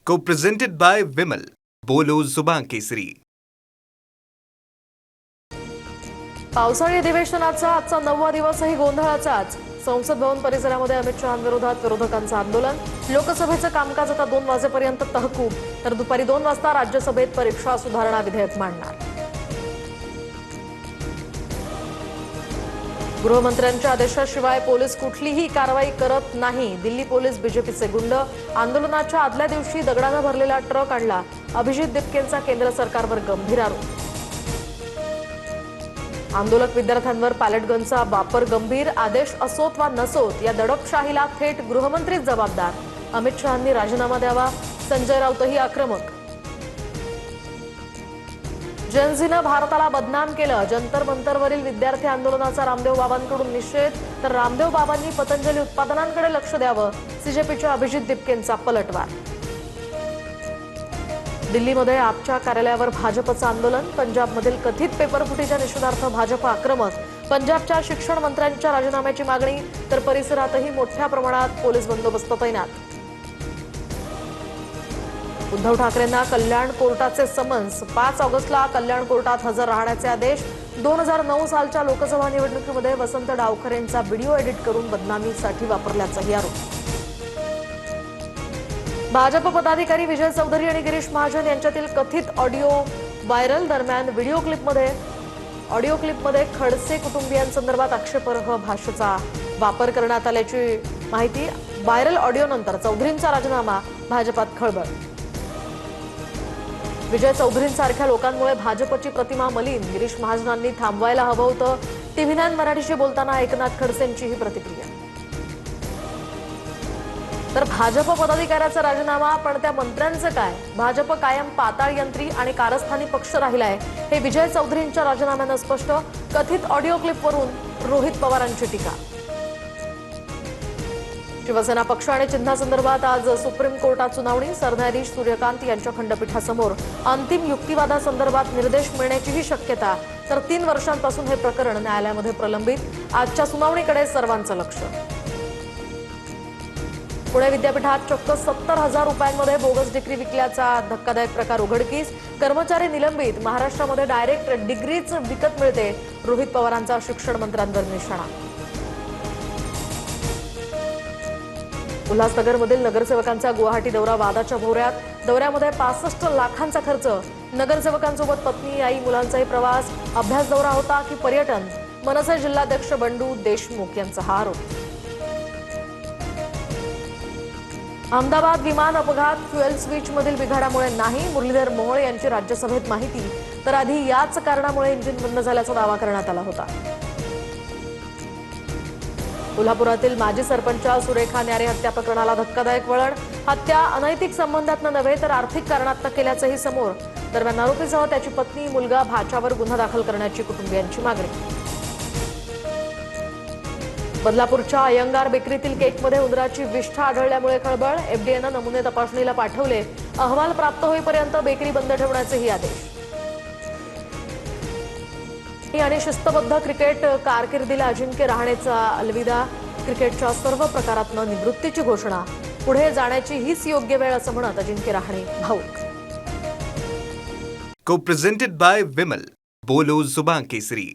Co-presented by Vimal. बोलो जुबान केसरी. पावसाळी अधिवेशनाचा आजचा 9वा दिवसही गोंधळाचाच. संसद भवन परिसरामध्ये अमित शहांविरोधात विरोधकांचं आंदोलन. लोकसभेचं कामकाज आता 2 वाजेपर्यंत तहकूब, तर दुपारी 2 वाजता राज्यसभेत परीक्षा सुधारणा विधेयक मांडणार. गृहमंत्र्यांच्या आदेशाशिवाय पोलीस कुठलीही कारवाई करत नाही. दिल्ली पोलीस बीजेपीचे गुंड. आंदोलनाच्या आदल्या दिवशी दगडानं भरलेला ट्रक आणला. अभिजित दिपकेंचा केंद्र सरकारवर गंभीर आरोप. आंदोलक विद्यार्थ्यांवर पॅलेट गनचा वापर गंभीर. आदेश असोत वा नसोत या दडपशाहीला थेट गृहमंत्रीच जबाबदार. अमित शहांनी राजीनामा द्यावा. संजय राऊतही आक्रमक. जनजीनं भारताला बदनाम केलं. जंतर मंतरवरील विद्यार्थी आंदोलनाचा रामदेव बाबांकडून निषेध, तर रामदेव बाबांनी पतंजली उत्पादनांकडे लक्ष द्यावं. सीजेपीच्या अभिजित दिपकेंचा पलटवार. दिल्लीमध्ये आपच्या कार्यालयावर भाजपचं आंदोलन. पंजाबमधील कथित पेपरफुटीच्या निषेधार्थ भाजप आक्रमक. पंजाबच्या शिक्षण मंत्र्यांच्या राजीनाम्याची मागणी, तर परिसरातही मोठ्या प्रमाणात पोलीस बंदोबस्त तैनात. उद्धव ठाकरेंना कल्याण कोर्टाचे समन्स. 5 ऑगस्टला कल्याण कोर्टात हजर राहण्याचे आदेश. 2009 सालच्या लोकसभा निवडणुकीमध्ये वसंत डावखरेंचा व्हिडिओ एडिट करून बदनामीसाठी वापरल्याचाही आरोप. भाजप पदाधिकारी विजय चौधरी आणि गिरीश महाजन यांच्यातील कथित ऑडिओ व्हायरल. दरम्यान ऑडिओ क्लिपमध्ये खडसे कुटुंबियांसंदर्भात आक्षेपार्ह भाषेचा वापर करण्यात आल्याची माहिती. व्हायरल ऑडिओनंतर चौधरींचा राजीनामा. भाजपात खळबळ. विजय चौधरींसारख्या लोकांमुळे भाजपची प्रतिमा मलिन. गिरीश महाजनांनी थांबवायला हवं होतं. टीव्ही 9 मराठीशी बोलताना एकनाथ खडसेंची ही प्रतिक्रिया. तर भाजप पदाधिकाऱ्याचा राजीनामा, पण त्या मंत्र्यांचं काय? भाजप कायम पाताळ यंत्री आणि कारस्थानी पक्ष राहिलाय, हे विजय चौधरींच्या राजीनाम्यानं स्पष्ट. कथित ऑडिओ क्लिपवरून रोहित पवारांची टीका. शिवसेना पक्ष आणि चिन्हासंदर्भात आज सुप्रीम कोर्टात सुनावणी. सरन्यायाधीश सूर्यकांत यांच्या खंडपीठासमोर अंतिम युक्तिवादासंदर्भात निर्देश मिळण्याचीही शक्यता. तर 3 वर्षांपासून हे प्रकरण न्यायालयामध्ये प्रलंबित. आजच्या सुनावणीकडे सर्वांचं लक्ष. पुणे विद्यापीठात चक्क 70,000 रुपयांमध्ये बोगस डिग्री विकल्याचा धक्कादायक प्रकार उघडकीस. कर्मचारी निलंबित. महाराष्ट्रामध्ये डायरेक्ट डिग्रीच विकत मिळते. रोहित पवारांचा शिक्षण मंत्र्यांवर निशाणा. उल्हासनगरमधील नगरसेवकांचा गुवाहाटी दौरा वादाच्या भोवऱ्यात. दौऱ्यामध्ये 65 लाखांचा खर्च. नगरसेवकांसोबत पत्नी, आई, मुलांचाही प्रवास. अभ्यास दौरा होता की पर्यटन? मनसे जिल्हाध्यक्ष बंडू देशमुख यांचा हा आरोप. अहमदाबाद विमान अपघात फ्युएल स्विचमधील बिघाडामुळे नाही. मुरलीधर मोहोळ यांची राज्यसभेत माहिती. तर आधी याच कारणामुळे इंजिन बंद झाल्याचा दावा करण्यात आला होता. कोल्हापुरातील माजी सरपंच सुरेखा न्यारे हत्या प्रकरणाला धक्कादायक वळण. हत्या अनैतिक संबंधातनं नव्हे तर आर्थिक कारणातनं केल्याचंही समोर. दरम्यान आरोपीसह त्याची पत्नी, मुलगा, भाच्यावर गुन्हा दाखल करण्याची कुटुंबियांची मागणी. बदलापूरच्या अयंगार बेकरीतील केकमध्ये उंदराची विष्ठा आढळल्यामुळे खळबळ. एफडीएनं नमुने तपासणीला पाठवले. अहवाल प्राप्त होईपर्यंत बेकरी बंद ठेवण्याचेही आदेश. आणि शिस्तबद्ध क्रिकेट कारकिर्दीला अजिंक्य रहाणेचा अलविदा. क्रिकेटच्या सर्व प्रकारातनं निवृत्तीची घोषणा. पुढे जाण्याची हीच योग्य वेळ असं म्हणत Ajinkya Rahane भाऊक. Co-presented by Vimal. बोलो जुबान केसरी.